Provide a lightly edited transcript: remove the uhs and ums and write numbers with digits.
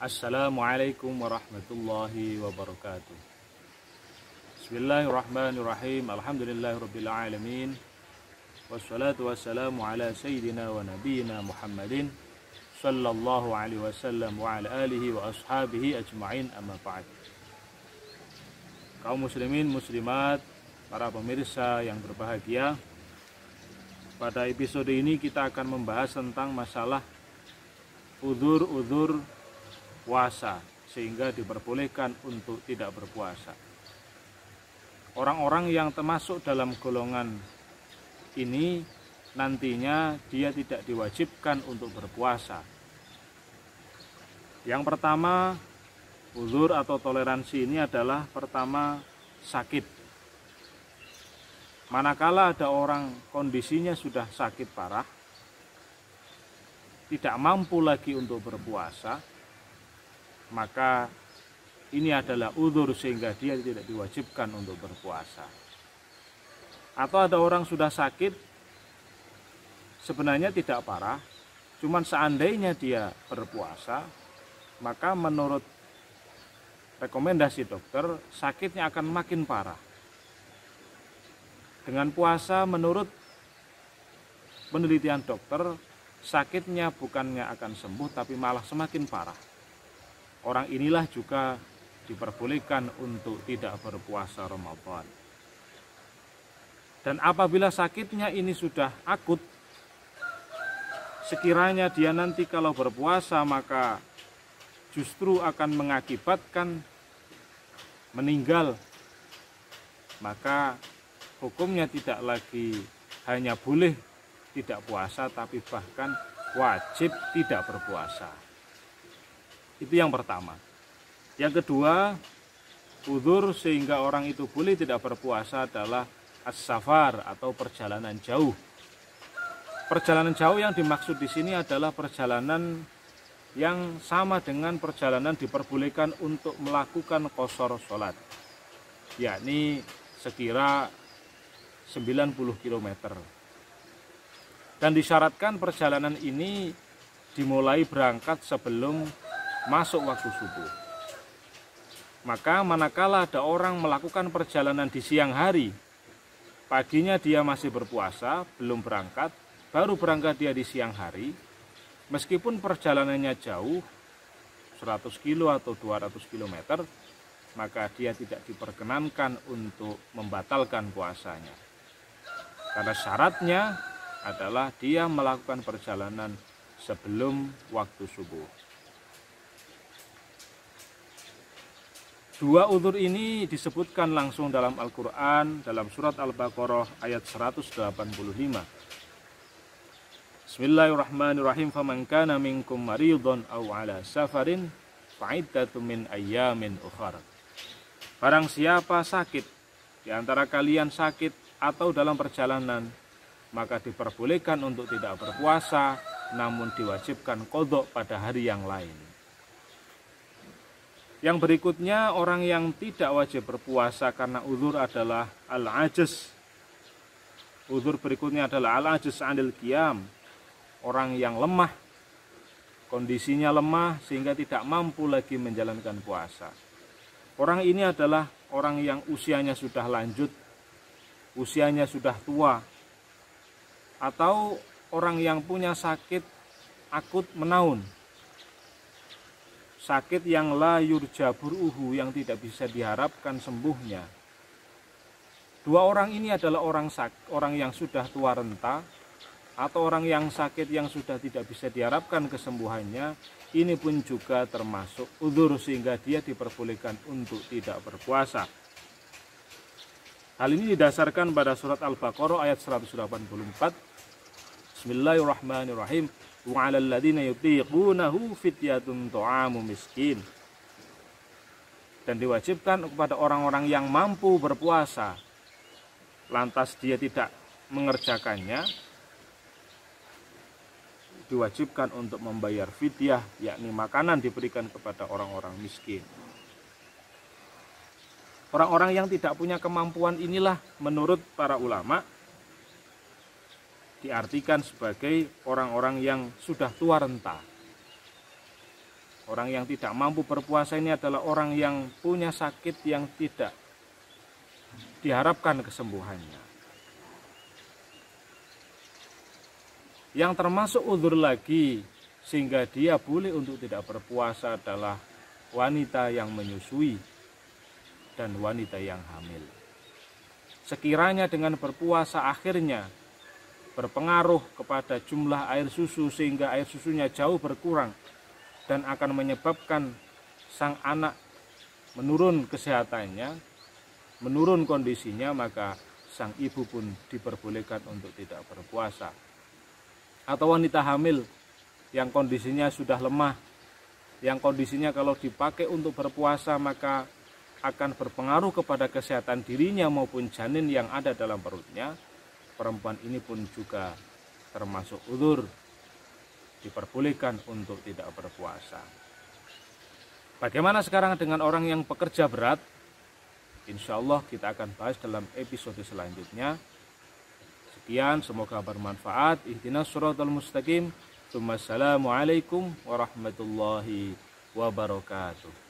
Assalamualaikum warahmatullahi wabarakatuh. Bismillahirrahmanirrahim. Alhamdulillahirabbil alamin. Wassalatu wassalamu ala sayyidina wa nabiyyina Muhammadin sallallahu alaihi wasallam wa ala alihi wa ashabihi ajma'in, amma ba'd. Kaum muslimin muslimat, para pemirsa yang berbahagia, pada episode ini kita akan membahas tentang masalah udzur puasa sehingga diperbolehkan untuk tidak berpuasa. Orang-orang yang termasuk dalam golongan ini nantinya dia tidak diwajibkan untuk berpuasa. Yang pertama, udzur atau toleransi ini adalah pertama sakit. Manakala ada orang kondisinya sudah sakit parah, tidak mampu lagi untuk berpuasa, maka ini adalah udzur sehingga dia tidak diwajibkan untuk berpuasa. Atau ada orang sudah sakit, sebenarnya tidak parah, cuman seandainya dia berpuasa, maka menurut rekomendasi dokter, sakitnya akan makin parah. Dengan puasa, menurut penelitian dokter, sakitnya bukannya akan sembuh, tapi malah semakin parah. Orang inilah juga diperbolehkan untuk tidak berpuasa Ramadan. Dan apabila sakitnya ini sudah akut, sekiranya dia nanti kalau berpuasa maka justru akan mengakibatkan meninggal, maka hukumnya tidak lagi hanya boleh tidak puasa, tapi bahkan wajib tidak berpuasa. Itu yang pertama. Yang kedua, udzur sehingga orang itu boleh tidak berpuasa adalah as-safar atau perjalanan jauh. Perjalanan jauh yang dimaksud di sini adalah perjalanan yang sama dengan perjalanan diperbolehkan untuk melakukan qashar sholat, yakni sekira 90 km. Dan disyaratkan perjalanan ini dimulai berangkat sebelum masuk waktu subuh. Maka manakala ada orang melakukan perjalanan di siang hari, paginya dia masih berpuasa, belum berangkat, baru berangkat dia di siang hari, meskipun perjalanannya jauh, 100 kilo atau 200 km, maka dia tidak diperkenankan untuk membatalkan puasanya. Karena syaratnya adalah dia melakukan perjalanan sebelum waktu subuh. Dua udzur ini disebutkan langsung dalam Al-Quran, dalam surat Al-Baqarah ayat 185. Bismillahirrahmanirrahim. Faman kana minkum maridun aw ala safarin fa'iddatun min ayyamin ukhar. Barang siapa sakit, di antara kalian sakit atau dalam perjalanan, maka diperbolehkan untuk tidak berpuasa, namun diwajibkan qadha pada hari yang lain. Yang berikutnya, orang yang tidak wajib berpuasa karena udzur adalah al-ajz. Udzur berikutnya adalah al-ajz 'anil qiyam. Orang yang lemah, kondisinya lemah sehingga tidak mampu lagi menjalankan puasa. Orang ini adalah orang yang usianya sudah lanjut, usianya sudah tua, atau orang yang punya sakit akut menaun. Sakit yang la yurja bur'uhu, yang tidak bisa diharapkan sembuhnya. Dua orang ini adalah orang yang sudah tua renta, atau orang yang sakit yang sudah tidak bisa diharapkan kesembuhannya. Ini pun juga termasuk udzur sehingga dia diperbolehkan untuk tidak berpuasa. Hal ini didasarkan pada surat Al-Baqarah ayat 184. Bismillahirrahmanirrahim. Wa 'alal ladzina yutiqunahu fidyatun ta'amu miskin. Dan diwajibkan kepada orang-orang yang mampu berpuasa, lantas dia tidak mengerjakannya, diwajibkan untuk membayar fidyah, yakni makanan diberikan kepada orang-orang miskin. Orang-orang yang tidak punya kemampuan inilah menurut para ulama diartikan sebagai orang-orang yang sudah tua renta. Orang yang tidak mampu berpuasa ini adalah orang yang punya sakit yang tidak diharapkan kesembuhannya. Yang termasuk udzur lagi sehingga dia boleh untuk tidak berpuasa adalah wanita yang menyusui dan wanita yang hamil. Sekiranya dengan berpuasa akhirnya berpengaruh kepada jumlah air susu sehingga air susunya jauh berkurang dan akan menyebabkan sang anak menurun kesehatannya, menurun kondisinya, maka sang ibu pun diperbolehkan untuk tidak berpuasa. Atau wanita hamil yang kondisinya sudah lemah, yang kondisinya kalau dipakai untuk berpuasa maka akan berpengaruh kepada kesehatan dirinya maupun janin yang ada dalam perutnya, perempuan ini pun juga termasuk udzur, diperbolehkan untuk tidak berpuasa. Bagaimana sekarang dengan orang yang pekerja berat? Insya Allah kita akan bahas dalam episode selanjutnya. Sekian, semoga bermanfaat. Ihdinas shiratal mustaqim. Assalamualaikum warahmatullahi wabarakatuh.